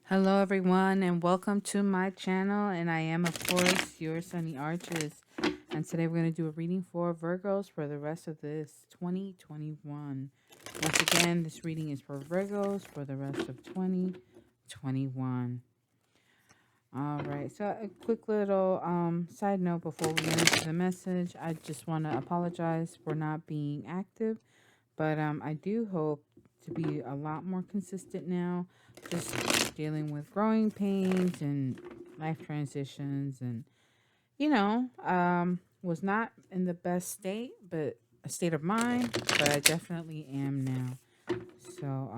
Hello, everyone, and welcome to my channel. And I am, of course, your Sunny Arches. And today we're going to do a reading for Virgos for the rest of this 2021. Once again, this reading is for Virgos for the rest of 2021. All right, so a quick little side note before we get into the message. I just want to apologize for not being active, but I do hope to be a lot more consistent now, just dealing with growing pains and life transitions and, was not in the best state, but a state of mind, but I definitely am now. So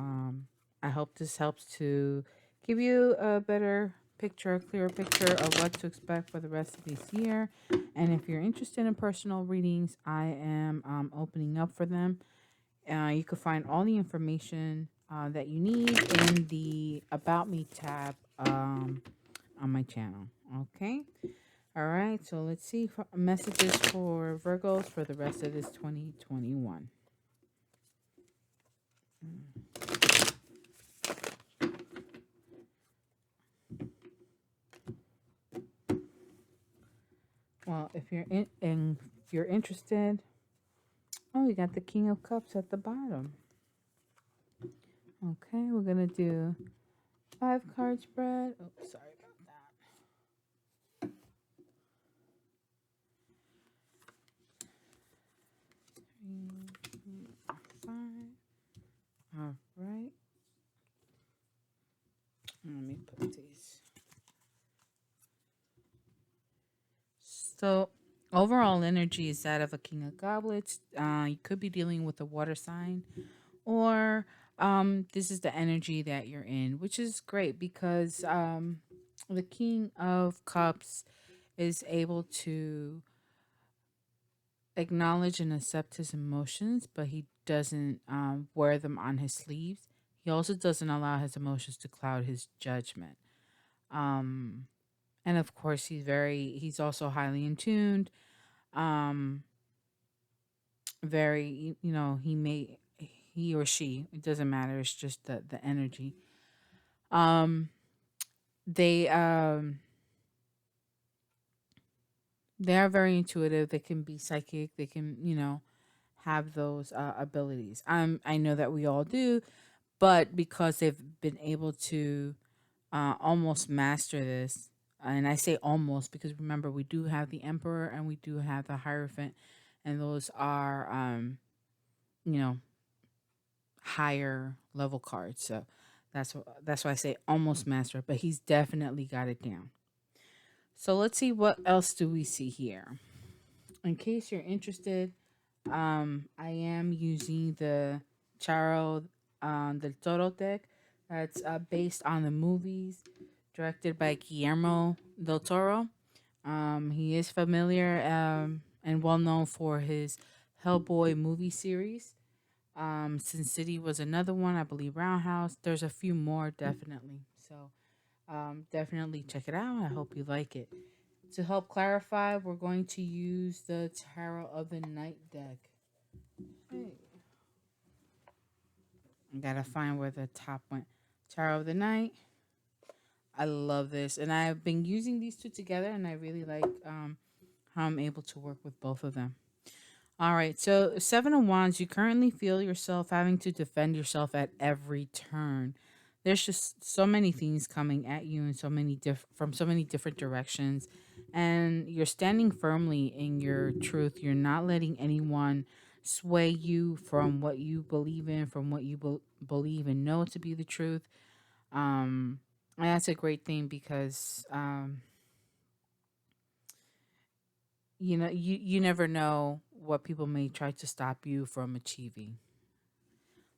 I hope this helps to give you a better picture, a clearer picture of what to expect for the rest of this year. And if you're interested in personal readings, I am opening up for them. You can find all the information that you need in the About Me tab on my channel. Okay. All right. So let's see messages for Virgos for the rest of this 2021. Well, if you're interested, oh, we got the King of Cups at the bottom. Okay, we're gonna do 5 card spread. Oh, sorry about that. 3, 5. All right. Let me put these. So, overall energy is that of a King of Goblets. You could be dealing with a water sign, or this is the energy that you're in, which is great because the King of Cups is able to acknowledge and accept his emotions, but he doesn't wear them on his sleeves. He also doesn't allow his emotions to cloud his judgment. Um, and of course, he's also highly in tuned. Um, very, he or she, it doesn't matter. It's just the energy. Um, they, um, they are very intuitive. They can be psychic. They can, have those abilities. I know that we all do, but because they've been able to almost master this, and I say almost because remember we do have the Emperor and we do have the Hierophant, and those are you know higher level cards. So that's why I say almost master, but he's definitely got it down. So let's see what else do we see here. In case you're interested, I am using the Charo del Toro deck. That's based on the movies directed by Guillermo del Toro. He is familiar and well known for his Hellboy movie series. Sin City was another one, I believe. Roundhouse. There's a few more, definitely. So, definitely check it out. I hope you like it. To help clarify, we're going to use the Tarot of the Night deck. Hey, I gotta find where the top went. Tarot of the Night. I love this, and I've been using these two together, and I really like how I'm able to work with both of them. All right, so Seven of Wands, you currently feel yourself having to defend yourself at every turn. There's just so many things coming at you in from so many different directions, and you're standing firmly in your truth. You're not letting anyone sway you from what you believe in, from what you believe and know to be the truth. And that's a great thing because you never know what people may try to stop you from achieving.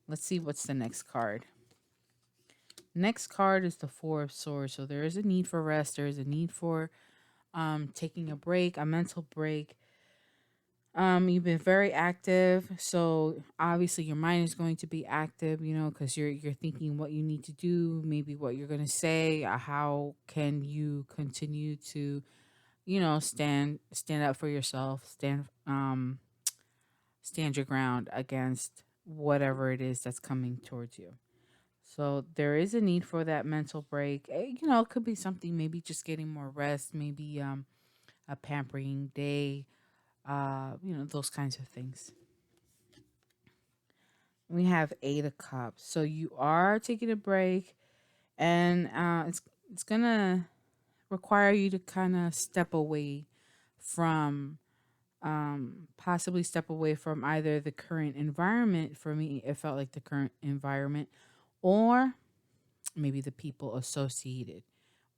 Let's see what's the next card. Next card is the Four of Swords. So there is a need for rest. There is a need for taking a break, a mental break. You've been very active, so obviously your mind is going to be active, because you're thinking what you need to do, maybe what you're gonna say, how can you continue to, stand up for yourself, stand your ground against whatever it is that's coming towards you. So there is a need for that mental break. You know, it could be something, maybe just getting more rest, maybe a pampering day, you know, those kinds of things. We have 8 of Cups. So you are taking a break, and it's gonna require you to kind of step away from possibly step away from either the current environment. For me, it felt like the current environment, or maybe the people associated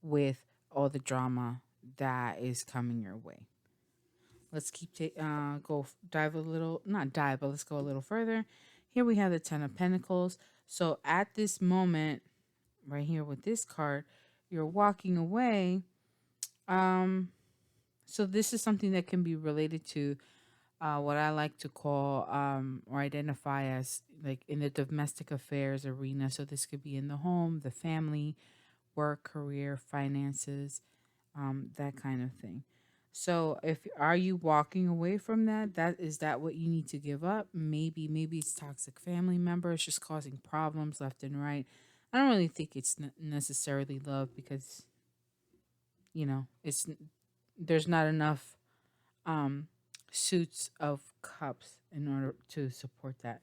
with all the drama that is coming your way. Let's dive a little, not dive, but let's go a little further. Here we have the 10 of Pentacles. So at this moment, right here with this card, you're walking away. Um, so this is something that can be related to what I like to call or identify as like in the domestic affairs arena. So this could be in the home, the family, work, career, finances, that kind of thing. So if are you walking away from that? That what you need to give up? Maybe it's toxic family members just causing problems left and right. I don't really think it's necessarily love, because you know there's not enough um suits of cups in order to support that.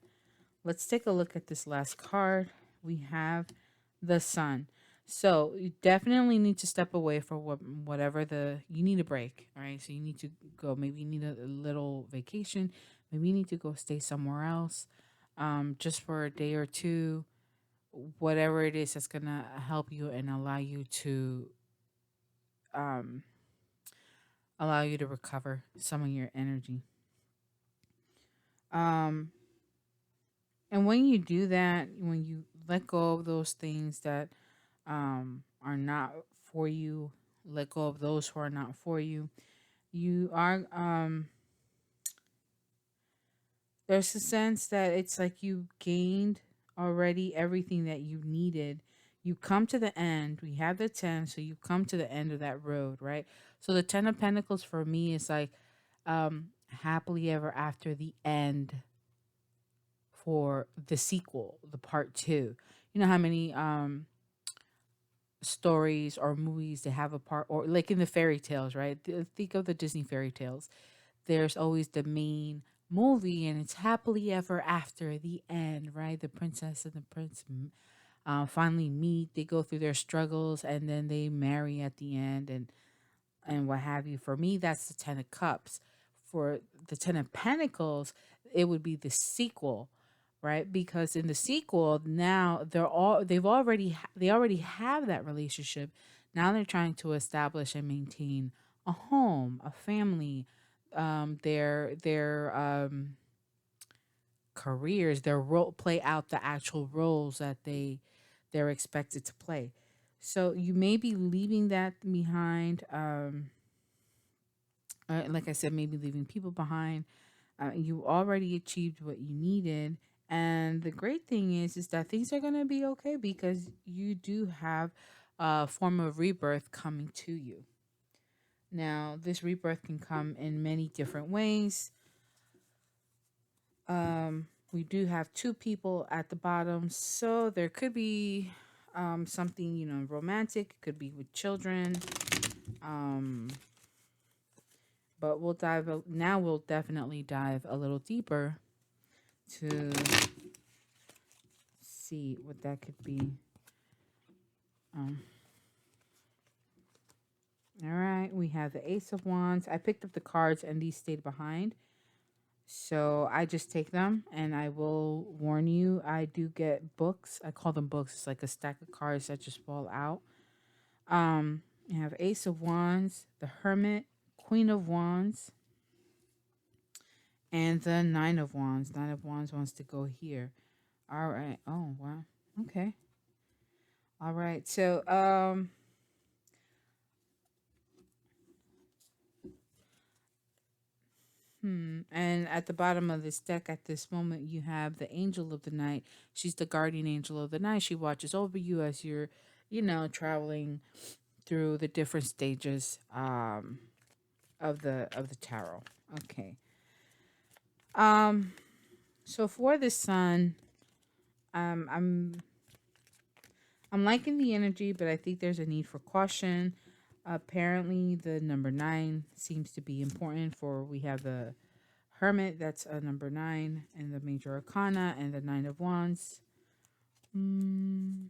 Let's take a look at this last card. We have the Sun. So you definitely need to step away from whatever you need a break. All right. So you need to go. Maybe you need a little vacation. Maybe you need to go stay somewhere else, just for a day or two. Whatever it is that's gonna help you and um, allow you to recover some of your energy. Um, and when you do that, when you let go of those things that are not for you, let go of those who are not for you, you are there's a sense that it's like you gained already everything that you needed. You come to the end. We have the 10, so you come to the end of that road, right? So the 10 of Pentacles for me is like happily ever after, the end for the sequel, the part 2. You know how many stories or movies they have a part, or like in the fairy tales, right? Think of the Disney fairy tales. There's always the main movie, and it's happily ever after, the end, right? The princess and the prince finally meet. They go through their struggles, and then they marry at the end, and what have you. For me, that's the 10 of Cups. For the 10 of Pentacles, it would be the sequel, right? Because in the sequel, now they already have that relationship. Now they're trying to establish and maintain a home, a family, their careers, their role, play out the actual roles that they're expected to play. So you may be leaving that behind. Like I said, maybe leaving people behind. You already achieved what you needed, and the great thing is that things are gonna be okay, because you do have a form of rebirth coming to you. Now, this rebirth can come in many different ways. We do have 2 people at the bottom, so there could be something, romantic. It could be with children. Um, but now. We'll definitely dive a little deeper to see what that could be. Um, all right, we have the Ace of Wands. I picked up the cards, and these stayed behind. So I just take them, and I will warn you, I do get books. I call them books. It's like a stack of cards that just fall out. You have Ace of Wands, the Hermit, Queen of Wands, and the Nine of Wands. Nine of Wands wants to go here. All right. Oh, wow. Okay. All right. So, and at the bottom of this deck at this moment, you have the Angel of the Night. She's the guardian angel of the night. She watches over you as you're, traveling through the different stages of the tarot. Okay. Um so for the Sun, I'm I'm liking the energy, but I think there's a need for caution. Apparently, the number 9 seems to be important for we have the Hermit, that's a number 9, and the Major Arcana, and the Nine of Wands. Mm,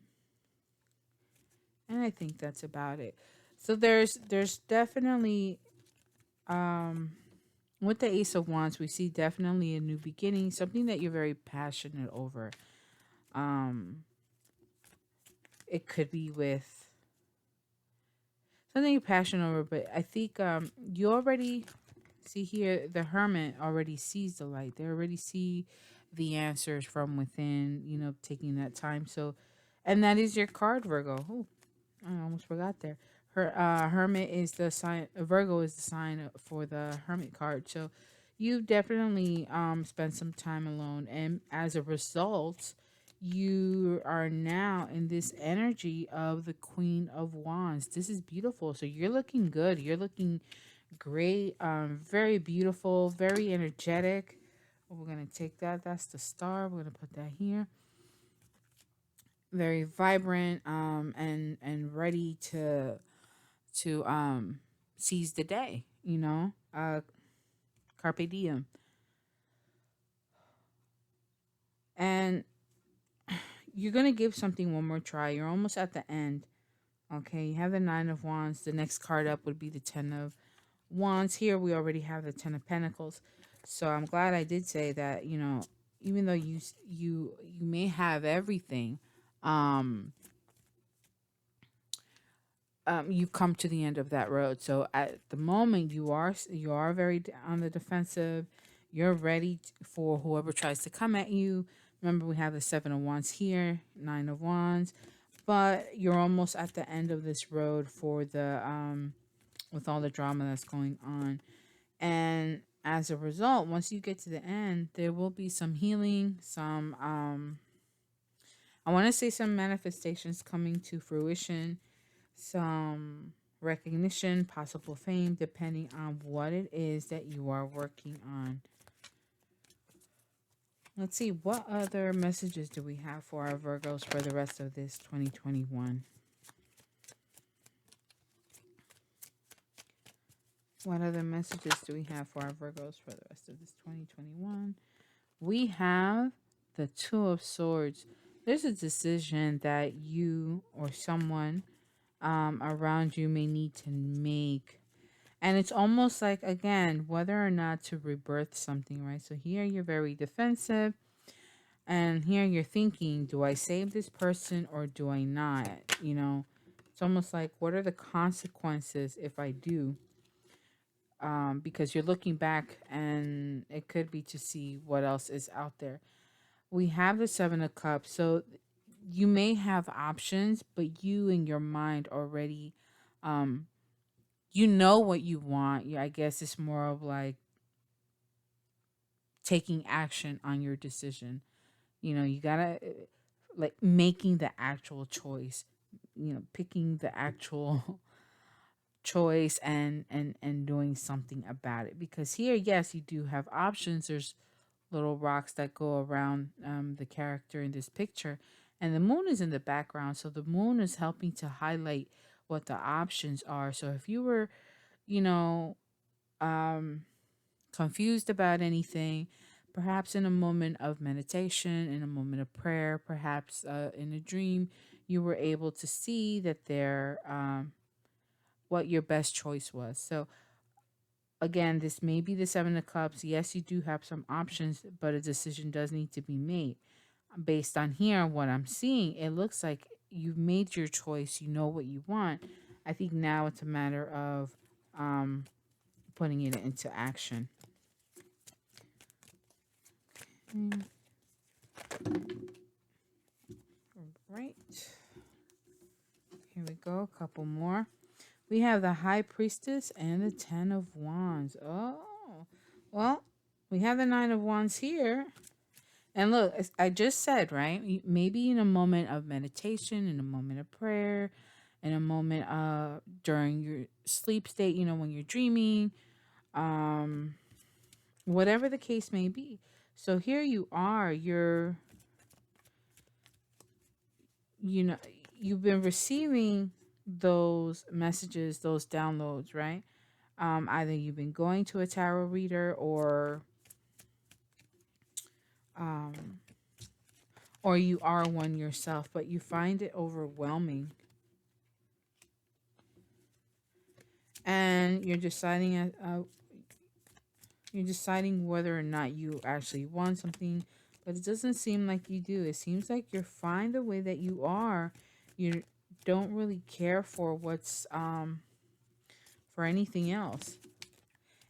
and I think that's about it. So there's definitely with the Ace of Wands, we see definitely a new beginning, something that you're very passionate over. Um, it could be with something you're passionate over, but I think you already see here the Hermit already sees the light. They already see the answers from within. Taking that time. So, and that is your card, Virgo. Oh, I almost forgot there. Hermit is the sign. Virgo is the sign for the Hermit card. So, you definitely spent some time alone, and as a result, you are now in this energy of the Queen of Wands. This is beautiful. So you're looking good. You're looking great. Very beautiful. Very energetic. We're gonna take that. That's the star. We're gonna put that here. Very vibrant. And ready to seize the day. Carpe diem. And you're gonna give something one more try. You're almost at the end. Okay, you have the Nine of Wands. The next card up would be the Ten of Wands. Here we already have the Ten of Pentacles. So I'm glad I did say that. Even though you may have everything, um, you come to the end of that road. So at the moment, you are very on the defensive. You're ready for whoever tries to come at you. Remember, we have the Seven of Wands here, Nine of Wands, but you're almost at the end of this road for the with all the drama that's going on. And as a result, once you get to the end, there will be some healing, some I want to say some manifestations coming to fruition, some recognition, possible fame, depending on what it is that you are working on. Let's see, what other messages do we have for our Virgos for the rest of this 2021? What other messages do we have for our Virgos for the rest of this 2021? We have the Two of Swords. There's a decision that you or someone around you may need to make. And it's almost like, again, whether or not to rebirth something, right? So here you're very defensive. And here you're thinking, do I save this person or do I not? It's almost like, what are the consequences if I do? Because you're looking back and it could be to see what else is out there. We have the Seven of Cups. So you may have options, but you in your mind already, um, you know what you want. Yeah, I guess it's more of like taking action on your decision. You gotta like making the actual choice. Picking the actual choice and doing something about it. Because here, yes, you do have options. There's little rocks that go around the character in this picture, and the moon is in the background. So the moon is helping to highlight what the options are. So if you were, you know, um, confused about anything, perhaps in a moment of meditation, in a moment of prayer, perhaps in a dream, you were able to see that what your best choice was. So again, this may be the Seven of Cups. Yes, you do have some options, but a decision does need to be made. Based on here, what I'm seeing, it looks like you've made your choice. You know what you want. I think now it's a matter of um, putting it into action. Mm, right. Here we go. A couple more. We have the High Priestess and the Ten of Wands. Oh, well, we have the Nine of Wands here. And look, I just said, right? Maybe in a moment of meditation, in a moment of prayer, in a moment during your sleep state, when you're dreaming, um, whatever the case may be. So here you are, you know, you've been receiving those messages, those downloads, right? Either you've been going to a tarot reader, um, or you are one yourself, but you find it overwhelming, and you're deciding whether or not you actually want something, but it doesn't seem like you do. It seems like you're fine the way that you are. You don't really care for what's for anything else.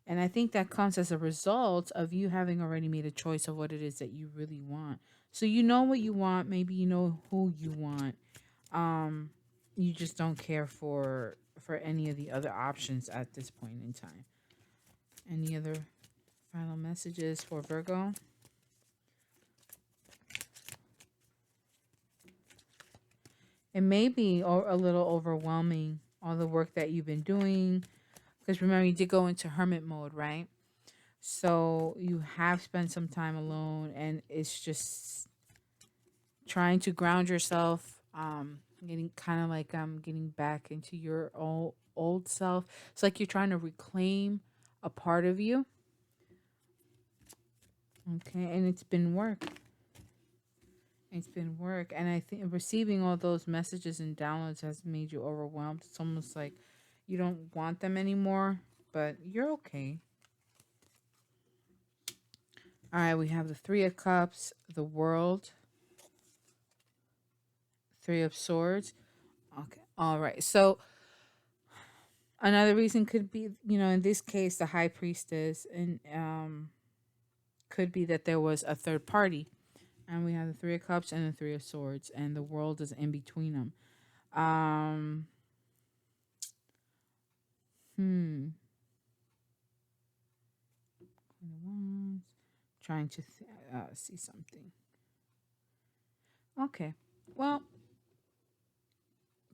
And I think that comes as a result of you having already made a choice of what it is that you really want. So you know what you want, maybe you know who you want. Um you just don't care for any of the other options at this point in time. Any other final messages for Virgo? It may be a little overwhelming, all the work that you've been doing, because remember you did go into hermit mode, right? So you have spent some time alone, and it's just trying to ground yourself, getting kind of like getting back into your old self. It's like you're trying to reclaim a part of you. Okay, and it's been work, and I think receiving all those messages and downloads has made you overwhelmed. It's almost like you don't want them anymore, but you're okay. All right, we have the Three of Cups, the World, Three of Swords. Okay, all right. So another reason could be, in this case, the High Priestess, and could be that there was a third party, and we have the Three of Cups and the Three of Swords, and the World is in between them. Um, hmm. Queen of Wands. Trying to see something. Okay. Well,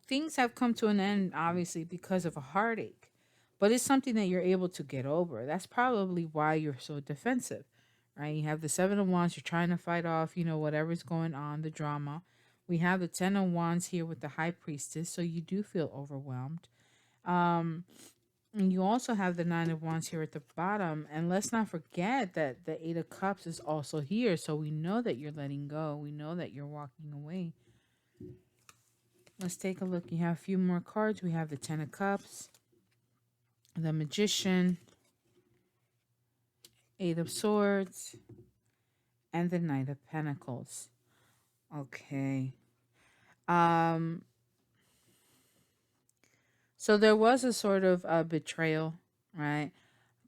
things have come to an end, obviously, because of a heartache, but it's something that you're able to get over. That's probably why you're so defensive, right? You have the Seven of Wands, you're trying to fight off, whatever's going on, the drama. We have the Ten of Wands here with the High Priestess, so you do feel overwhelmed. Um, and you also have the Nine of Wands here at the bottom. And let's not forget that the Eight of Cups is also here. So we know that you're letting go. We know that you're walking away. Let's take a look. You have a few more cards. We have the Ten of Cups, the Magician, Eight of Swords, and the Knight of Pentacles. Okay. Um, so there was a sort of betrayal, right?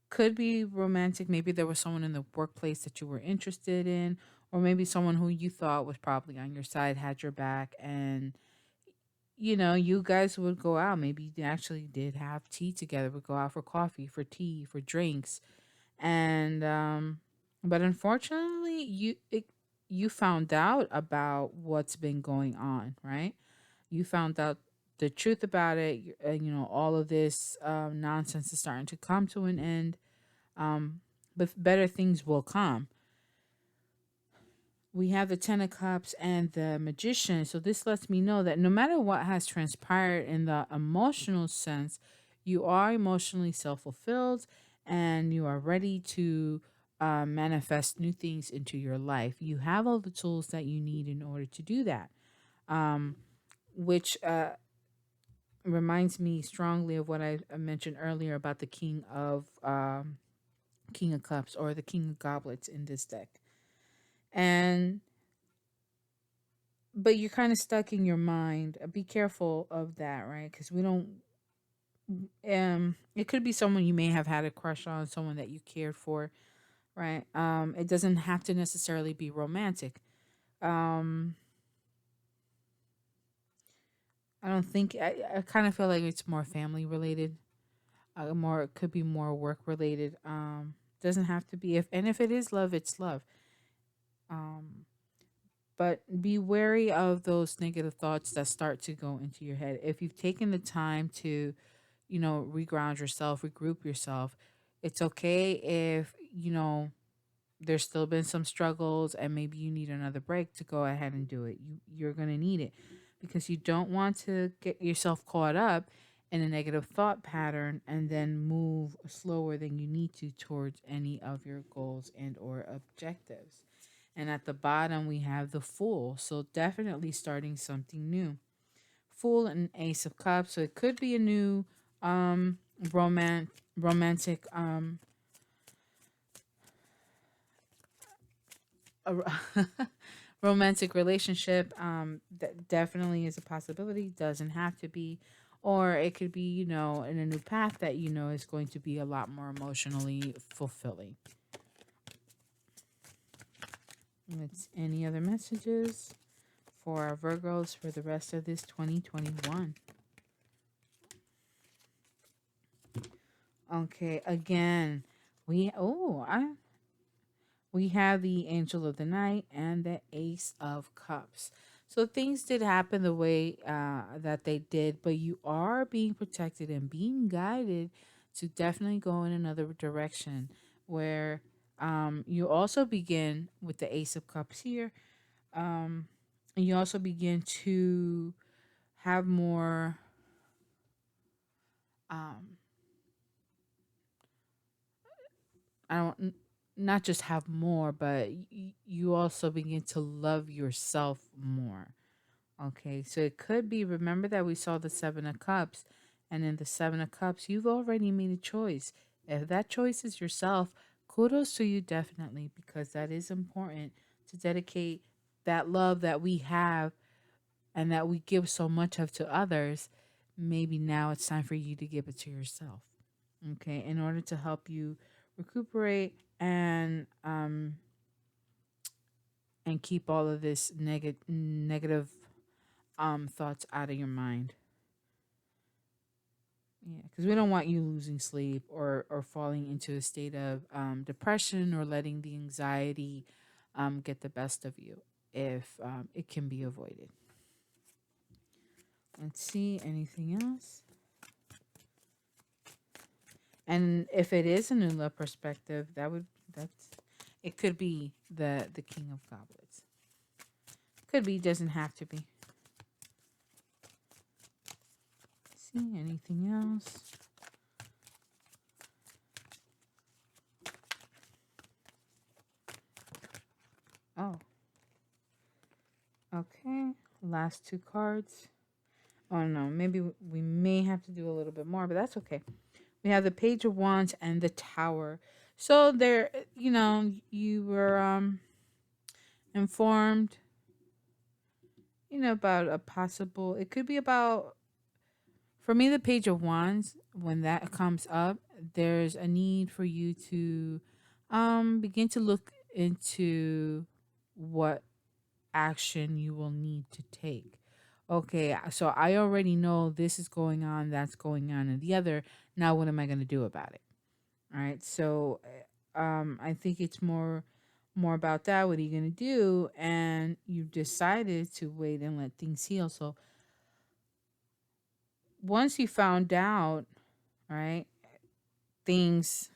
Could be romantic. Maybe there was someone in the workplace that you were interested in, or maybe someone who you thought was probably on your side had your back, and you guys would go out. Maybe you actually did have tea together, would go out for coffee, for tea, for drinks, and but unfortunately, you found out about what's been going on, right? You found out the truth about it. All of this nonsense is starting to come to an end, but better things will come. We have the Ten of Cups and the Magician. So this lets me know that no matter what has transpired in the emotional sense, you are emotionally self fulfilled and you are ready to manifest new things into your life. You have all the tools that you need in order to do that, which reminds me strongly of what I mentioned earlier about the King of Cups or the King of Goblets in this deck. And but you're kind of stuck in your mind. Be careful of that, right? Because we don't. It could be someone you may have had a crush on, someone that you cared for, right? It doesn't have to necessarily be romantic. Um, I don't think. I kind of feel like it's more family related. More it could be more work related. Doesn't have to be. If it is love, it's love. Um, but be wary of those negative thoughts that start to go into your head. If you've taken the time to, reground yourself, regroup yourself, it's okay if, there's still been some struggles and maybe you need another break to go ahead and do it. You're going to need it because you don't want to get yourself caught up in a negative thought pattern and then move slower than you need to towards any of your goals and or objectives. And at the bottom we have the Fool, so definitely starting something new. Fool and Ace of Cups, so it could be a new um romantic a romantic relationship. That definitely is a possibility, doesn't have to be. Or it could be, in a new path that is going to be a lot more emotionally fulfilling. Let's any other messages for our Virgos for the rest of this 2021. Okay, again, we have the Angel of the Night and the Ace of Cups. So things did happen the way that they did, but you are being protected and being guided to definitely go in another direction where you also begin with the Ace of Cups here. Um, and you also begin to have more um, I don't not just have more, but you also begin to love yourself more. Okay, so it could be, remember that we saw the Seven of Cups, and in the Seven of Cups, you've already made a choice. If that choice is yourself, kudos to you definitely, because that is important to dedicate that love that we have and that we give so much of to others. Maybe now it's time for you to give it to yourself. Okay, in order to help you recuperate and keep all of this negative thoughts out of your mind. Yeah, because we don't want you losing sleep or falling into a state of depression or letting the anxiety get the best of you if it can be avoided. Let's see, anything else? And if it is a new love perspective, that's it could be the King of Goblets. Could be, doesn't have to be. Let's see, anything else? Oh, okay. Last two cards. Oh no, maybe we may have to do a little bit more, but that's okay. We have the Page of Wands and the Tower. So there, you were informed, about a possible. It could be about, for me, the Page of Wands. When that comes up, there's a need for you to begin to look into what action you will need to take. Okay, so I already know this is going on, that's going on, and the other. Now, what am I going to do about it? All right. So, I think it's more about that. What are you going to do? And you decided to wait and let things heal. So once you found out, right, things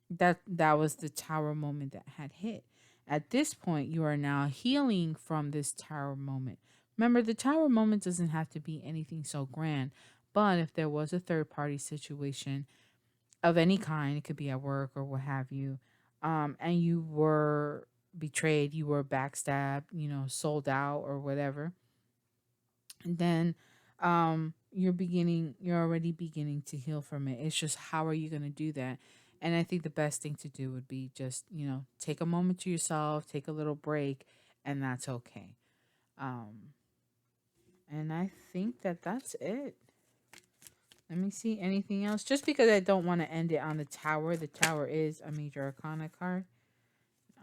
that was the tower moment that had hit. At this point, you are now healing from this tower moment. Remember, the tower moment doesn't have to be anything so grand, but if there was a third party situation of any kind, it could be at work or what have you, and you were betrayed, you were backstabbed, sold out or whatever, then you're already beginning to heal from it. It's just, how are you going to do that? And I think the best thing to do would be just, take a moment to yourself, take a little break, and that's okay. Um, and I think that that's it. Let me see anything else. Just because I don't want to end it on the tower. The tower is a major arcana card. No,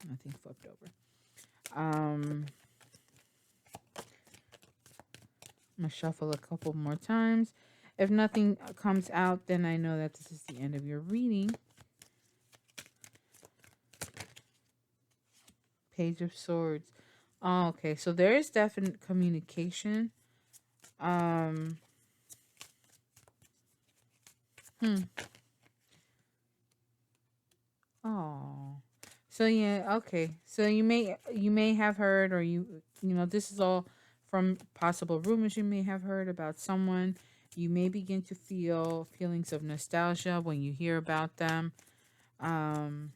nothing flipped over. I'm gonna shuffle a couple more times. If nothing comes out, then I know that this is the end of your reading. Page of Swords. Oh, okay, so there is definite communication. Um. Oh. So yeah, okay. So you may have heard, or this is all from possible rumors you may have heard about someone. You may begin to feel feelings of nostalgia when you hear about them. Um,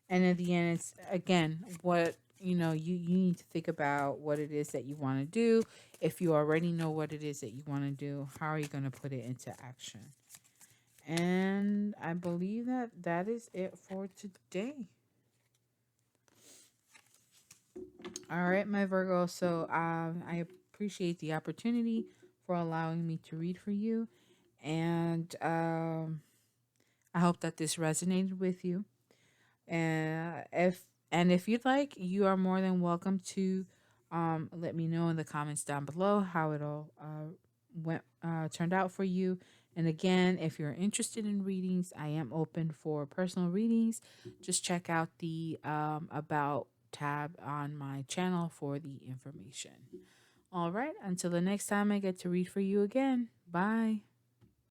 and at the end, it's again what you need to think about what it is that you want to do. If you already know what it is that you want to do, how are you going to put it into action? And I believe that that is it for today. All right, my Virgo. So I appreciate the opportunity for allowing me to read for you. And I hope that this resonated with you. If you'd like, you are more than welcome to let me know in the comments down below how it all went turned out for you. And again, if you're interested in readings, I am open for personal readings. Just check out the about tab on my channel for the information. All right, until the next time I get to read for you again. Bye.